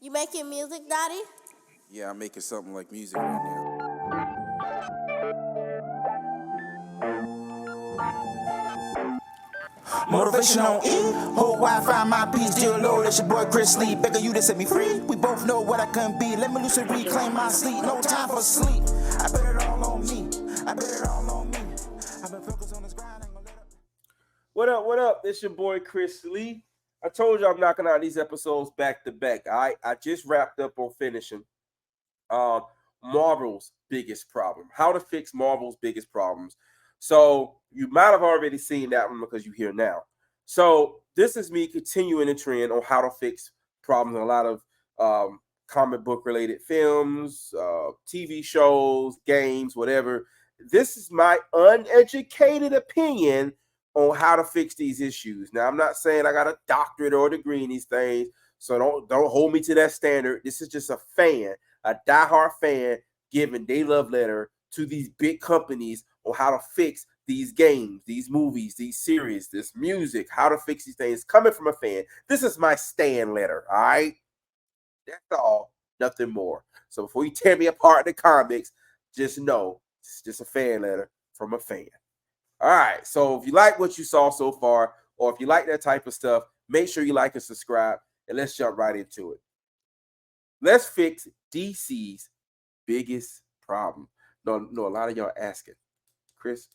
You making music, Daddy? Yeah, I'm making something like music right now. Motivation on E. Whole Wi-Fi, my peace, dear Lord. It's your boy Chris Lee. Begging you to set me free. We both know what I can be. Let me loose and reclaim my sleep. No time for sleep. I bet it all on me. I bet it all on me. I've been focused on this grind. Ain't gonna let up. What up? What up? It's your boy Chris Lee. I told you I'm knocking out these episodes back to back. I just wrapped up on finishing Marvel's biggest problem. How to fix Marvel's biggest problems. So you might have already seen that one because you're here now. So this is me continuing the trend on how to fix problems in a lot of comic book related films, TV shows, games, whatever. This is my uneducated opinion on how to fix these issues. Now, I'm not saying I got a doctorate or a degree in these things, so don't hold me to that standard. This is just a diehard fan giving their love letter to these big companies on how to fix these games, these movies, these series, this music, how to fix these things. Coming from a fan. This is my stand letter, all right? That's all, nothing more. So before you tear me apart in the comics, just know it's just a fan letter from a fan. All right, so if you like what you saw so far, or if you like that type of stuff, make sure you like and subscribe, and let's jump right into it. Let's fix DC's biggest problem. No, a lot of y'all asking, Chris,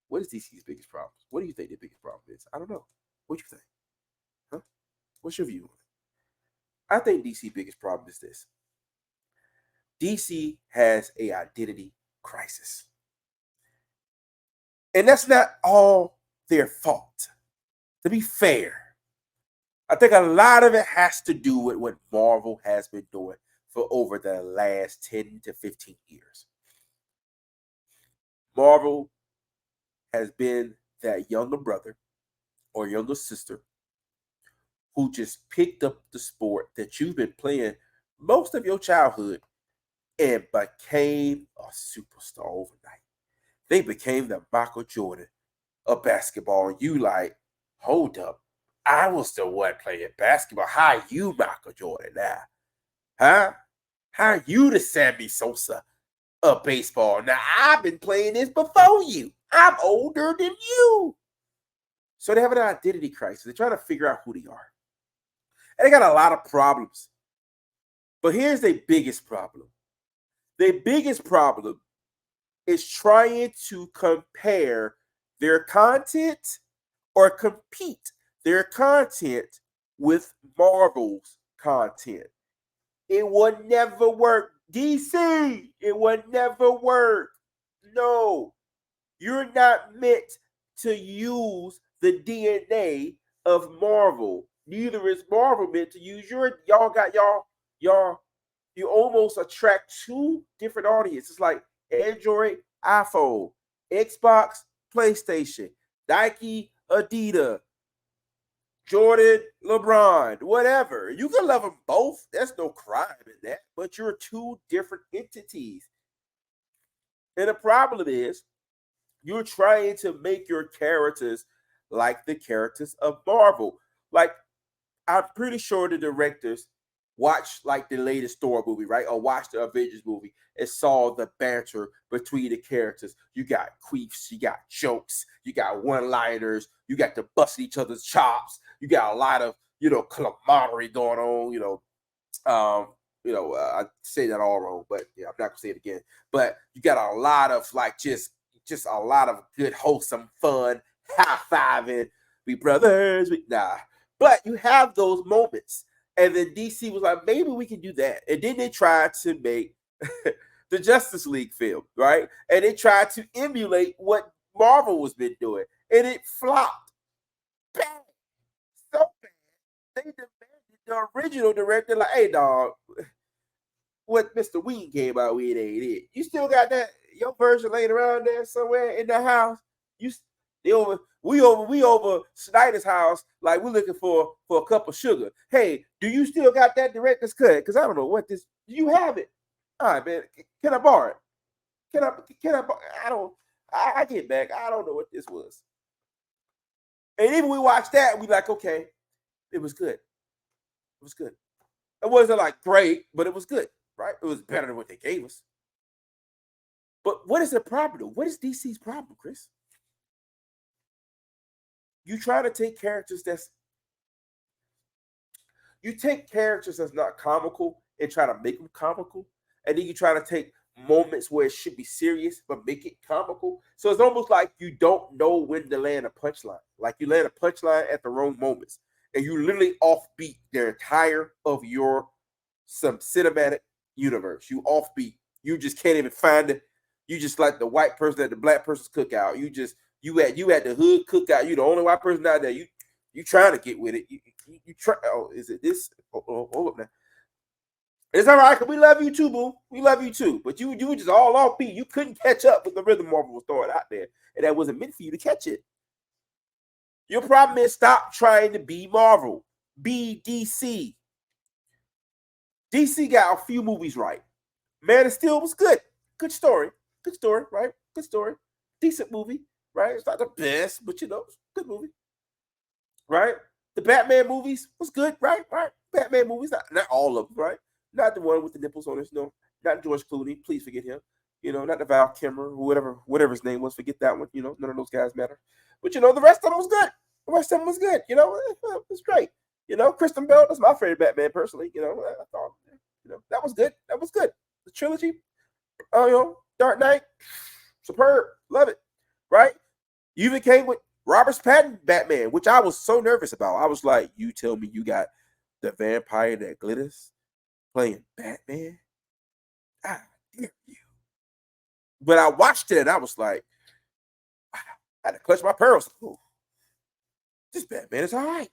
what is DC's biggest problem? What do you think the biggest problem is? I don't know. What you think? Huh? What's your view on it? I think DC's biggest problem is this. DC has an identity crisis. And that's not all their fault. To be fair, I think a lot of it has to do with what Marvel has been doing for over the last 10 to 15 years. Marvel has been that younger brother or younger sister who just picked up the sport that you've been playing most of your childhood and became a superstar overnight. They became the Michael Jordan of basketball. And you like, hold up, I was the one playing basketball. How you Michael Jordan now? Huh? How you the Sammy Sosa of baseball? Now, I've been playing this before you. I'm older than you. So they have an identity crisis. They're trying to figure out who they are. And they got a lot of problems. But here's their biggest problem. Their biggest problem is trying to compare their content or compete their content with Marvel's content. It would never work. DC, it would never work. No, you're not meant to use the DNA of Marvel. Neither is Marvel meant to use your. You almost attract two different audiences. It's like Android, iPhone, Xbox, PlayStation, Nike, Adidas, Jordan, LeBron, whatever. You can love them both. There's no crime in that. But you're two different entities. And the problem is, you're trying to make your characters like the characters of Marvel. Like, I'm pretty sure the directors watched like the latest Thor movie, right? Or watched the Avengers movie and saw the banter between the characters. You got queefs, you got jokes, you got one-liners, you got to bust each other's chops. You got a lot of, camaraderie going on, I say that all wrong, but yeah, I'm not gonna say it again. But you got a lot of like just a lot of good, wholesome fun, high-fiving, we brothers, nah. But you have those moments. And then DC was like, maybe we can do that. And then they tried to make the Justice League film, right? And they tried to emulate what Marvel was been doing. And it flopped. Bad. So bad. They demanded the original director, like, hey, dog, what Mr. Whedon came out with ain't it. You still got that, your version laying around there somewhere in the house? We over Snyder's house, like we're looking for a cup of sugar. Hey, do you still got that director's cut? Because I don't know what this. Do you have it? All right, man. Can I borrow it? Can I? I don't. I get back. I don't know what this was. And even we watched that, we like, okay, it was good. It was good. It wasn't like great, but it was good, right? It was better than what they gave us. But what is the problem? What is DC's problem, Chris? You try to take characters that's not comical and try to make them comical, and then you try to take moments where it should be serious but make it comical. So it's almost like you don't know when to land a punchline. Like you land a punchline at the wrong moments, and you literally offbeat the entire of your some cinematic universe. You offbeat. You just can't even find it. You just like the white person at the black person's cookout. You at the hood cookout. You the only white person out there. You trying to get with it. You try. Oh, is it this? Hold up now. It's all right, cause we love you too, boo. We love you too. But you were just all off beat. You couldn't catch up with the rhythm Marvel was throwing out there, and that wasn't meant for you to catch it. Your problem is stop trying to be Marvel. Be DC. DC got a few movies right. Man of Steel was good. Good story, right? Good story. Decent movie, right? It's not the best, but it's a good movie, right? The Batman movies was good, right? Batman movies, not all of them, right? Not the one with the nipples on his nose. Not George Clooney. Please forget him. Not the Val Kilmer, whatever his name was. Forget that one. None of those guys matter. But the rest of them was good. The rest of them was good. It's great. Kristen Bell, that's my favorite Batman personally. I thought, that was good. That was good. The trilogy, Dark Knight, superb. Love it. Right? You even came with Robert Pattinson Batman, which I was so nervous about. I was like, you tell me you got the vampire that glitters playing Batman? I dare you. But I watched it and I was like, wow, I had to clutch my pearls. Ooh, this Batman is all right.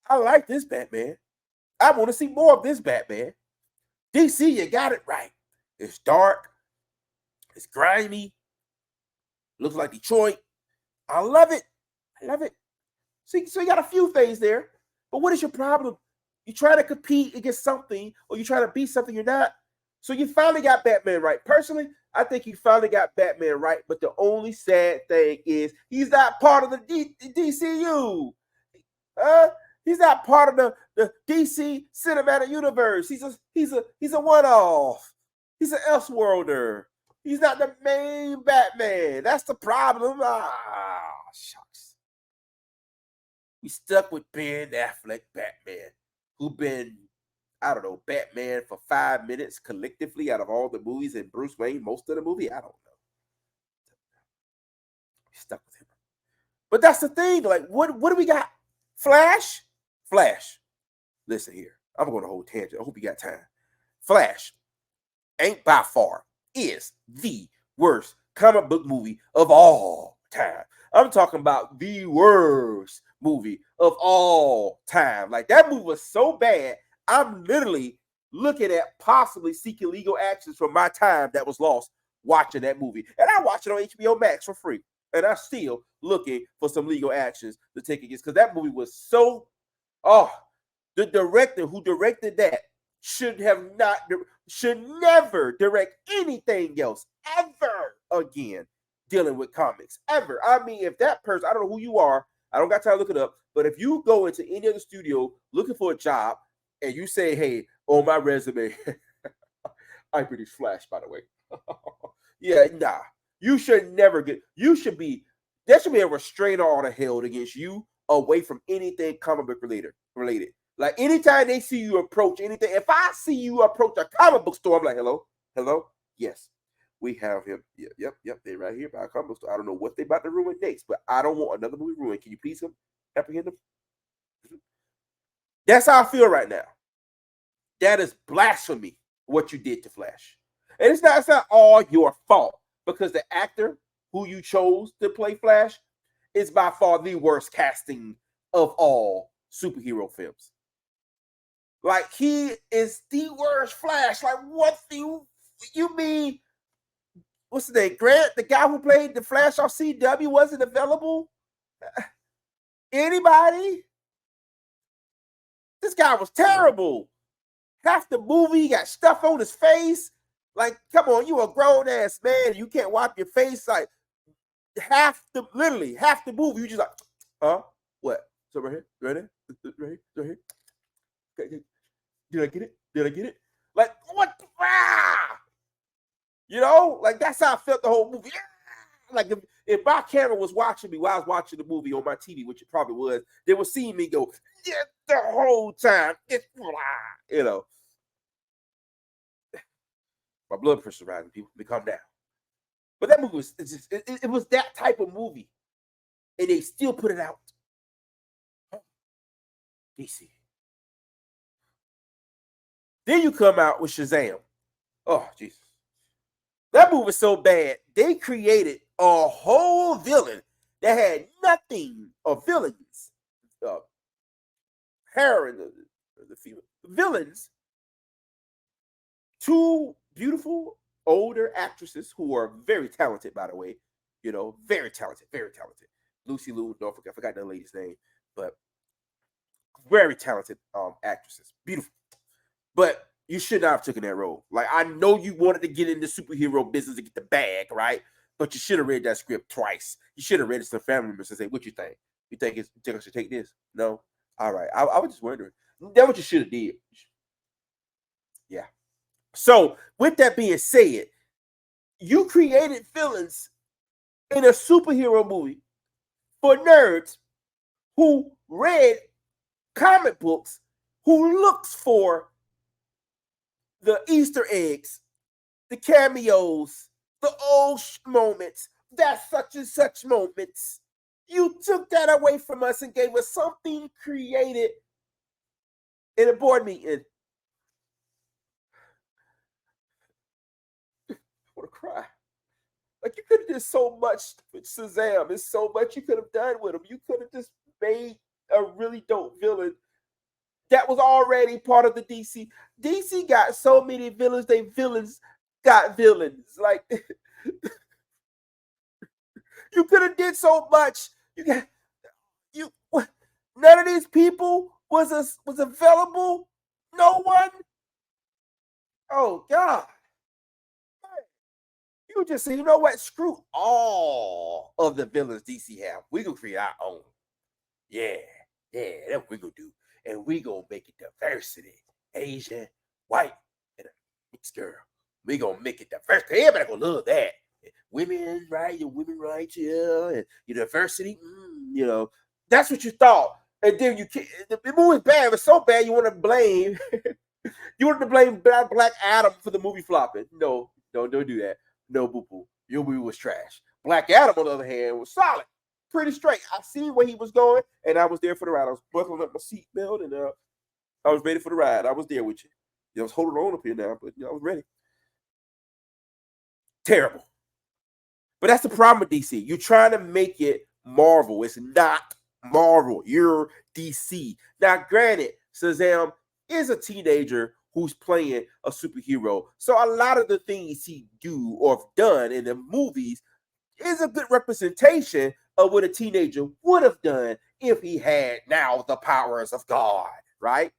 I like this Batman. I want to see more of this Batman. DC, you got it right. It's dark. It's grimy. Looks like Detroit. I love it. I love it. So you got a few things there. But what is your problem? You try to compete against something, or you try to be something you're not. So you finally got Batman right. Personally, I think you finally got Batman right. But the only sad thing is he's not part of the DCU. He's not part of the DC cinematic universe. He's a one-off. He's an Elseworlder. He's not the main Batman. That's the problem. Shucks. We stuck with Ben Affleck Batman, who been, I don't know, Batman for 5 minutes collectively out of all the movies, and Bruce Wayne most of the movie. I don't know. We stuck with him. But that's the thing. Like, what do we got? Flash. Listen here. I'm going to hold tangent. I hope you got time. Flash ain't by far is the worst comic book movie of all time. I'm talking about the worst movie of all time. Like, that movie was so bad, I'm literally looking at possibly seeking legal actions for my time that was lost watching that movie. And I watched it on HBO Max for free. And I'm still looking for some legal actions to take against, because that movie was so, the director who directed that should never direct anything else ever again dealing with comics, ever. I mean, if that person, I don't know who you are, I don't got time to look it up, but if you go into any other studio looking for a job and you say, hey, on my resume, I produce Flash, by the way. Yeah, nah. You should never there should be a restraining order held against you away from anything comic book related. Like, anytime they see you approach anything, if I see you approach a comic book store, I'm like, hello, yes, we have him. Yep, they're right here by a comic book store. I don't know what they about to ruin next, but I don't want another movie ruined. Can you please apprehend them? That's how I feel right now. That is blasphemy, what you did to Flash. And it's not all your fault, because the actor who you chose to play Flash is by far the worst casting of all superhero films. Like, he is the worst Flash. Like, what do you mean? What's his name? Grant, the guy who played the Flash on CW, wasn't available? Anybody? This guy was terrible. Half the movie, he got stuff on his face. Like, come on, you a grown-ass man. You can't wipe your face. Like, half the movie, you just like, what? So right here? Right here? Okay. Did I get it? Did I get it? Like, what? Ah! You know, like that's how I felt the whole movie. Ah! Like if my camera was watching me while I was watching the movie on my TV, which it probably was, they would see me go, yeah, the whole time. It's, you know, my blood pressure rising, people. They calm down. But that movie was it was that type of movie, and they still put it out. DC. Then you come out with Shazam. Oh, Jesus. That movie was so bad, they created a whole villain that had nothing of villains. Her and the female villains, two beautiful older actresses who are very talented, by the way. You know, very talented, very talented. Lucy Liu, no, I forgot the lady's name, but very talented actresses. Beautiful. But you should not have taken that role. Like, I know you wanted to get into superhero business to get the bag, right? But you should have read that script twice. You should have read it to some family members and say, what you think? You think I should take this? No? All right. I was just wondering. That's what you should have did. Yeah. So, with that being said, you created villains in a superhero movie for nerds who read comic books, who looks for the Easter eggs, the cameos, the old moments, that such and such moments. You took that away from us and gave us something created in a board meeting. I want to cry. Like, you could have did so much with Shazam. There's so much you could have done with him. You could have just made a really dope villain that was already part of the DC. DC got so many villains. They villains got villains. Like, you could have did so much. None of these people was available. No one. Oh God. You just say, you know what? Screw all of the villains DC have. We gonna create our own. Yeah, that's what we gonna do. And we gonna make it diversity. Asian, white, and a mixed girl. We gonna make it diverse. Everybody gonna love that. Women, right? Your women rights, yeah, and your diversity, you know. That's what you thought. And then the movie was bad. It was so bad you want to blame Black Adam for the movie flopping. No, don't do that. No, boo-boo. Your movie was trash. Black Adam, on the other hand, was solid. Pretty straight. I seen where he was going, and I was there for the ride. I was buckling up my seatbelt, and I was ready for the ride. I was there with you. I was holding on up here now, but I was ready. Terrible. But that's the problem with DC. You're trying to make it Marvel. It's not Marvel. You're DC. Now, granted, Shazam is a teenager who's playing a superhero. So a lot of the things he do or have done in the movies is a good representation of what a teenager would have done if he had now the powers of God, right?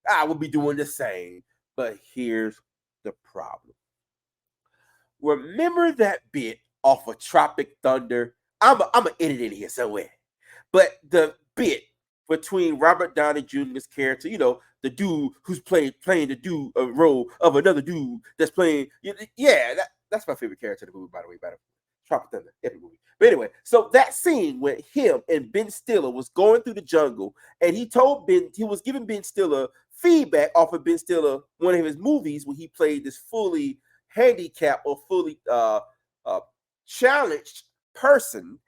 I would be doing the same. But here's the problem. Remember that bit off of Tropic Thunder? I'm going to edit it here somewhere. But the bit between Robert Downey Jr.'s character, you know, the dude who's playing the dude a role of another dude that's playing. Yeah, that's my favorite character in the movie, by the way. Tropic Thunder, epic movie. But anyway, so that scene when him and Ben Stiller was going through the jungle, and he was giving Ben Stiller feedback off of Ben Stiller, one of his movies where he played this fully handicapped or fully challenged person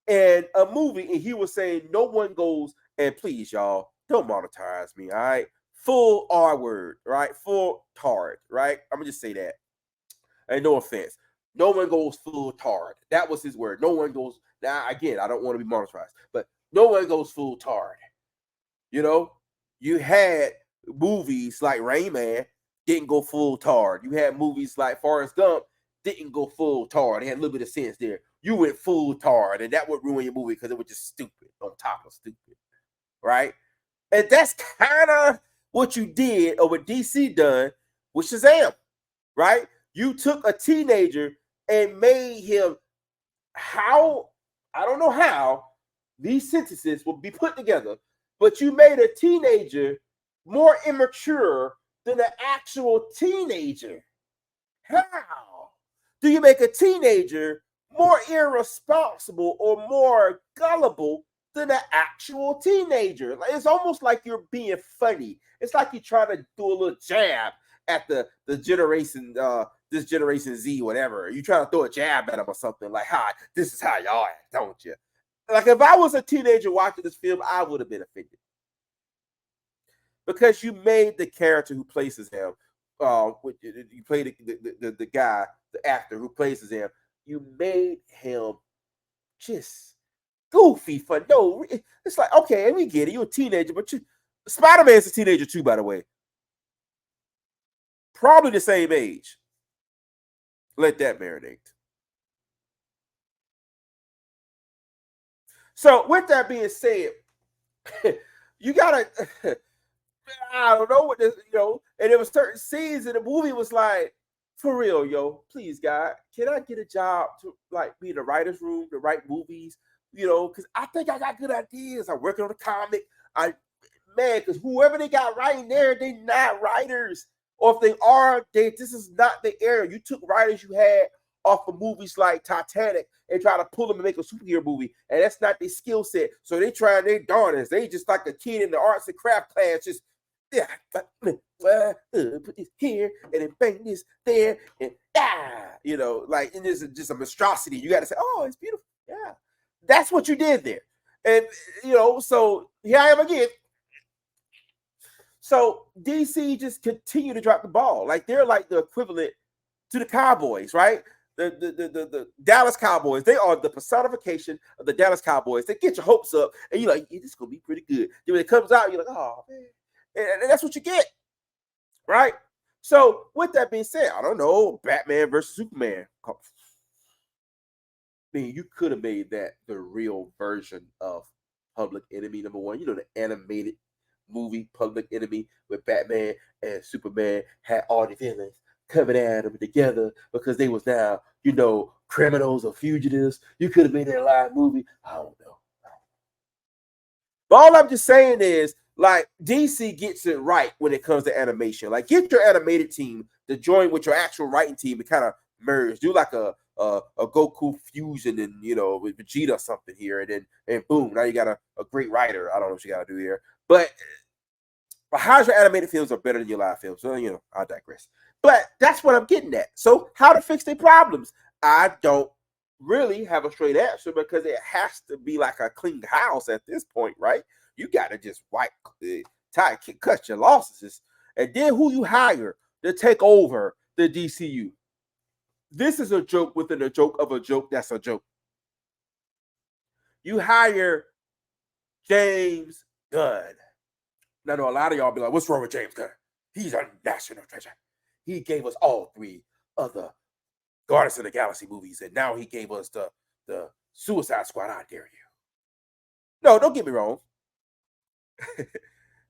in a movie, and he was saying no one goes, and please y'all don't monetize me, all right? Full R word, right? Full tard, right? I'm gonna just say that. And no offense. No one goes full tard. That was his word. No one goes. Now, again, I don't want to be monetized, but no one goes full tard. You know, you had movies like Rain Man didn't go full tard. You had movies like Forrest Gump didn't go full tard. They had a little bit of sense there. You went full tard, and that would ruin your movie because it was just stupid on top of stupid, right? And that's kind of what you did or what DC done with Shazam, right? You took a teenager and made him I don't know how these sentences will be put together, but you made a teenager more immature than an actual teenager? How do you make a teenager more irresponsible or more gullible than an actual teenager? It's almost like you're being funny. It's like you're trying to do a little jab at the generation, this generation Z, whatever. You trying to throw a jab at them or something like, "Hi, this is how y'all act, don't you?" Like if I was a teenager watching this film, I would have been offended because you made the character who places him. You played the guy, the actor who places him. You made him just goofy for no. It's like, okay, we get it. You're a teenager, but Spider-Man's a teenager too, by the way. Probably the same age. Let that marinate. So, with that being said, you gotta. I don't know what this, and there was certain scenes in the movie was like, for real, yo, please, God, can I get a job to like be in the writer's room to write movies? Because I think I got good ideas. I'm working on a comic. Because whoever they got writing there, they not writers. Or if they are, this is not the era. You took writers you had off of movies like Titanic and try to pull them and make a superhero movie, and that's not their skill set. So they trying their darnest. They just like a kid in the arts and craft class, just put this here and then bang this there and like it is just a monstrosity. You got to say, oh, it's beautiful. Yeah, that's what you did there, and so here I am again. So DC just continue to drop the ball. Like they're like the equivalent to the Cowboys, right? The Dallas Cowboys. They are the personification of the Dallas Cowboys. They get your hopes up, and you're like, yeah, this is gonna be pretty good. Then when it comes out, you're like, oh man. And that's what you get, right? So with that being said, I don't know, Batman versus Superman. I mean, you could have made that the real version of Public Enemy #1. The animated movie Public Enemy with Batman and Superman had all the villains coming at them together because they was now, criminals or fugitives. You could have made it a live movie. I don't know. But all I'm just saying is, like, DC gets it right when it comes to animation. Like, get your animated team to join with your actual writing team and kind of merge. Do like a Goku fusion and, with Vegeta or something here. And boom, now you got a great writer. I don't know what you got to do here. But how's your animated films are better than your live films? So, I digress. But that's what I'm getting at. So how to fix their problems? I don't really have a straight answer because it has to be like a clean house at this point, right? You got to just cut your losses. And then who you hire to take over the DCU? This is a joke within a joke of a joke that's a joke. You hire James Gunn. Now, I know a lot of y'all be like, what's wrong with James Gunn? He's a national treasure. He gave us all 3 other Guardians of the Galaxy movies, and now he gave us the Suicide Squad. I dare you. No, don't get me wrong.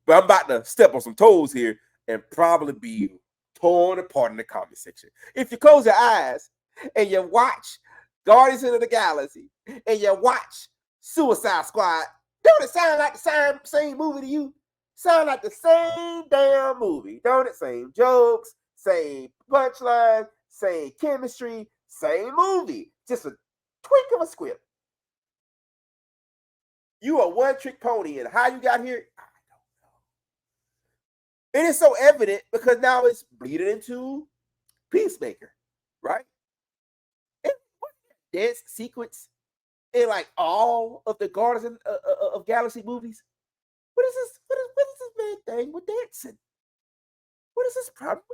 But I'm about to step on some toes here and probably be torn apart in the comment section. If you close your eyes and you watch Guardians of the Galaxy and you watch Suicide Squad, don't it sound like the same movie to you? Sound like the same damn movie, don't it? Same jokes, same punchline, same chemistry, same movie. Just a twink of a script. You a one-trick pony, and how you got here, I don't know. And it's so evident because now it's bleeding into Peacemaker, right? And what dance sequence in like all of the Guardians of Galaxy movies? What is this? What is this man thing with dancing? What is this problem?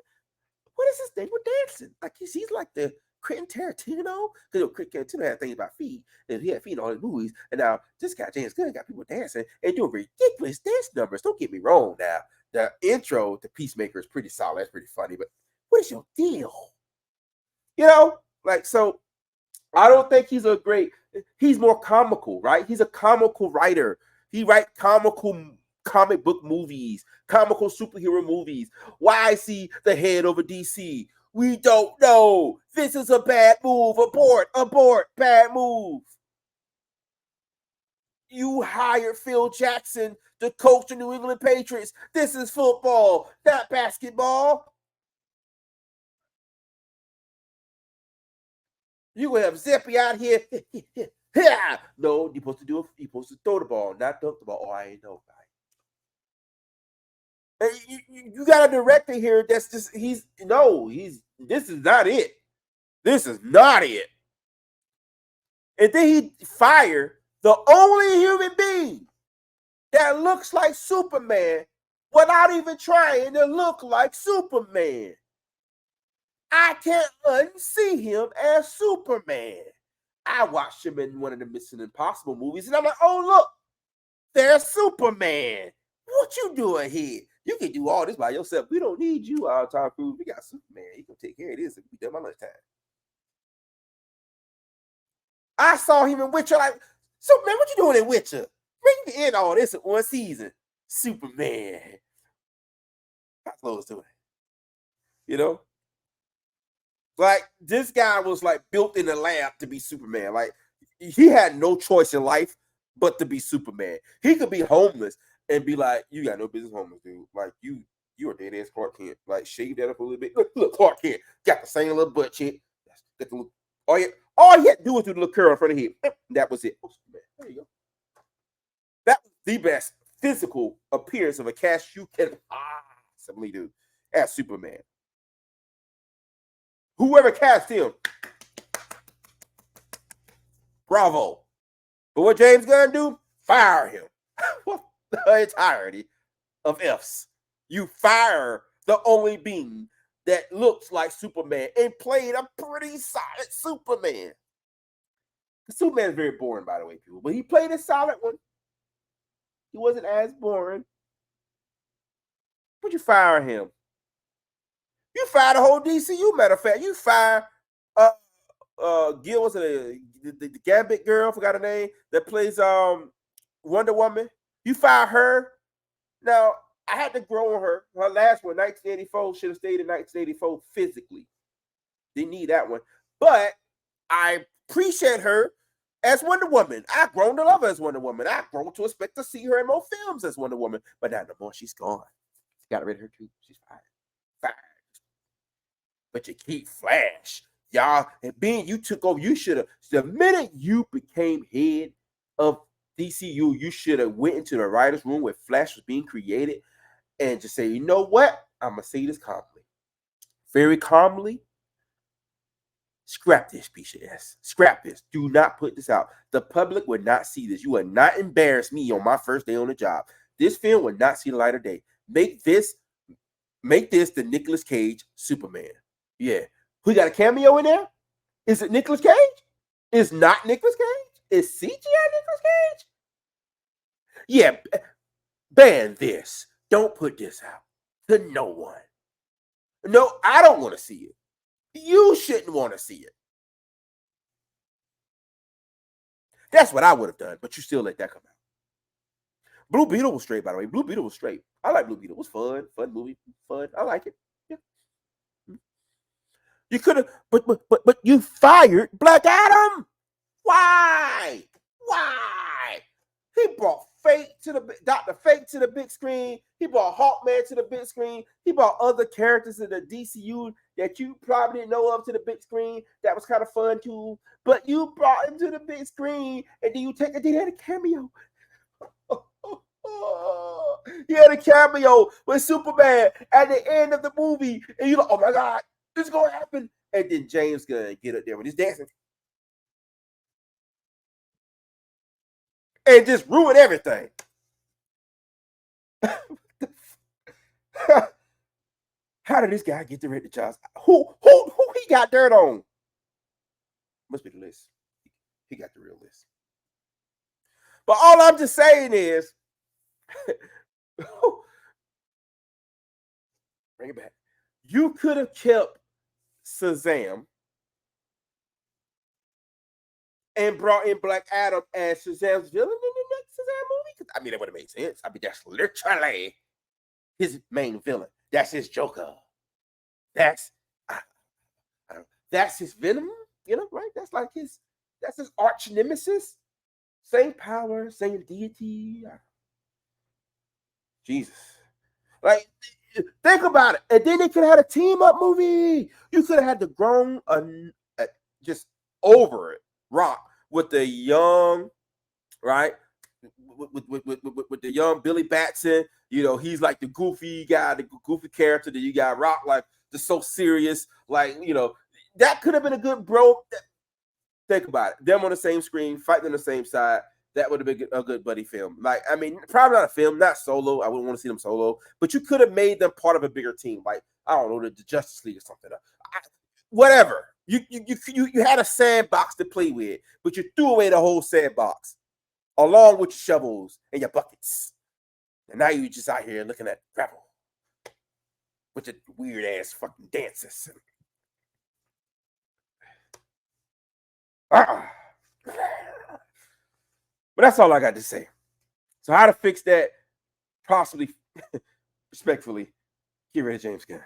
What is this thing with dancing? Like he's like the Quentin Tarantino, because Quentin Tarantino had things about feet, and he had feet in all his movies, and now this guy James Gunn got people dancing and doing ridiculous dance numbers. Don't get me wrong. Now the intro to Peacemaker is pretty solid, it's pretty funny, but what is your deal? So I don't think he's more comical, right? He's a comical writer. He writes comical comic book movies, comical superhero movies. Why is he the head over DC? We don't know. This is a bad move. Abort, bad move. You hired Phil Jackson to coach the New England Patriots. This is football, not basketball. You gonna have Zeppy out here. No, you're supposed to throw the ball, not dunk the ball. Oh, I ain't know. You got a director here that's just this is not it. This is not it. And then he fired the only human being that looks like Superman without even trying to look like Superman. I can't unsee him as Superman. I watched him in one of the Mission Impossible movies, and I'm like, oh, look, there's Superman. What you doing here? You can do all this by yourself. We don't need you, Tom Cruise. We got Superman. He can take care of this. We done my lunchtime. I saw him in Witcher. Like, Superman, what you doing in Witcher? Man, you can end all this in one season. Superman. How's Lois doing? You know? Like, this guy was like built in the lab to be Superman. Like, he had no choice in life but to be Superman. He could be homeless and be like, you got no business homeless, dude. Like, you're a dead ass Clark Kent. Like, shave that up a little bit. Look, Clark Kent got the same little butt cheek. All you had to do was do the little curl in front of him. That was it. Oh, there you go. That was the best physical appearance of a cast you can possibly do as Superman. Whoever cast him, bravo. But what James Gunn do? Fire him. The entirety of F's. You fire the only being that looks like Superman and played a pretty solid Superman. Superman is very boring, by the way, people. But he played a solid one. He wasn't as boring. But you fire him. You fire the whole DCU, matter of fact. You fire Gil, was it the Gambit girl, forgot her name, that plays Wonder Woman. You fire her. Now, I had to grow on her. Her last one, 1984, should have stayed in 1984 physically. Didn't need that one. But I appreciate her as Wonder Woman. I've grown to love her as Wonder Woman. I've grown to expect to see her in more films as Wonder Woman. But not no more. She's gone. Got rid of her too. She's fired. But you keep Flash. Y'all, and being you took over, you should have, the minute you became head of DCU, you should have went into the writer's room where Flash was being created and just say, you know what? I'm going to say this calmly. Very calmly. Scrap this piece of S. Scrap this. Do not put this out. The public would not see this. You would not embarrass me on my first day on the job. This film would not see the light of day. Make this the Nicolas Cage Superman. Yeah. Who got a cameo in there? Is it Nicolas Cage? Is not Nicolas Cage? Is CGI Nicolas Cage? Yeah. Ban this. Don't put this out to no one. No, I don't want to see it. You shouldn't want to see it. That's what I would have done, but you still let that come out. Blue Beetle was straight, by the way. Blue Beetle was straight. I like Blue Beetle. It was fun. Fun movie. Fun. I like it. Yeah. You could have, but you fired Black Adam. Why? Why? He brought Dr. Fate to the big screen. He brought Hawkman to the big screen. He brought other characters in the DCU that you probably didn't know of to the big screen. That was kind of fun too. But you brought him to the big screen, and then they had a cameo. He had a cameo with Superman at the end of the movie, and you're like, oh my God, this is gonna happen. And then James gonna get up there with his dancing and just ruin everything. How did this guy get the red jobs? Who he got dirt on? Must be the list. He got the real list. But all I'm just saying is, bring it back. You could have kept Shazam and brought in Black Adam as Shazam's villain in the next Shazam movie. I mean, that would have made sense. I mean, that's literally his main villain. That's his Joker. That's his Venom. You know, right? That's his arch nemesis. Same power, same deity. Jesus. Like, think about it. And then they could have had a team up movie. You could have had the grown, just over it, Rock with the young, right? With the young Billy Batson. You know, he's like the goofy guy, the goofy character that you got Rock, like the so serious, like, you know, that could have been a good bro. Think about it. Them on the same screen, fighting on the same side. That would have been a good buddy film. Like, I mean, probably not a film, not solo. I wouldn't want to see them solo, but you could have made them part of a bigger team. Like, I don't know, the Justice League or something. Whatever. You had a sandbox to play with, but you threw away the whole sandbox along with your shovels and your buckets. And now you just out here looking at gravel with your weird ass fucking dances. But that's all I got to say. So how to fix that? Possibly, respectfully, get rid of James Gunn.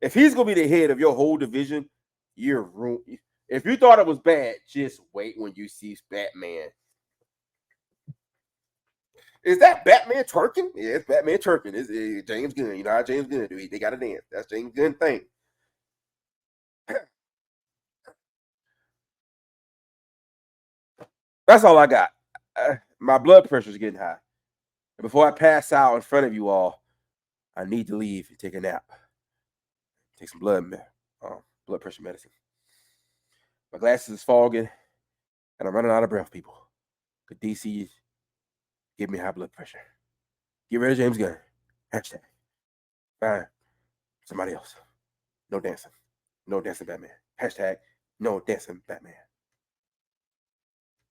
If he's gonna be the head of your whole division, you're ruined. If you thought it was bad, just wait when you see Batman. Is that Batman twerking? Yeah, it's Batman twerking. It's James Gunn. You know how James Gunn do? They got to dance. That's James Gunn thing. That's all I got. My blood pressure is getting high. And before I pass out in front of you all, I need to leave and take a nap. Take some blood pressure medicine. My glasses is fogging, and I'm running out of breath, people. Could DC give me high blood pressure? Get rid of James Gunn. Hashtag. Fine. Somebody else. No dancing. No dancing Batman. Hashtag no dancing Batman.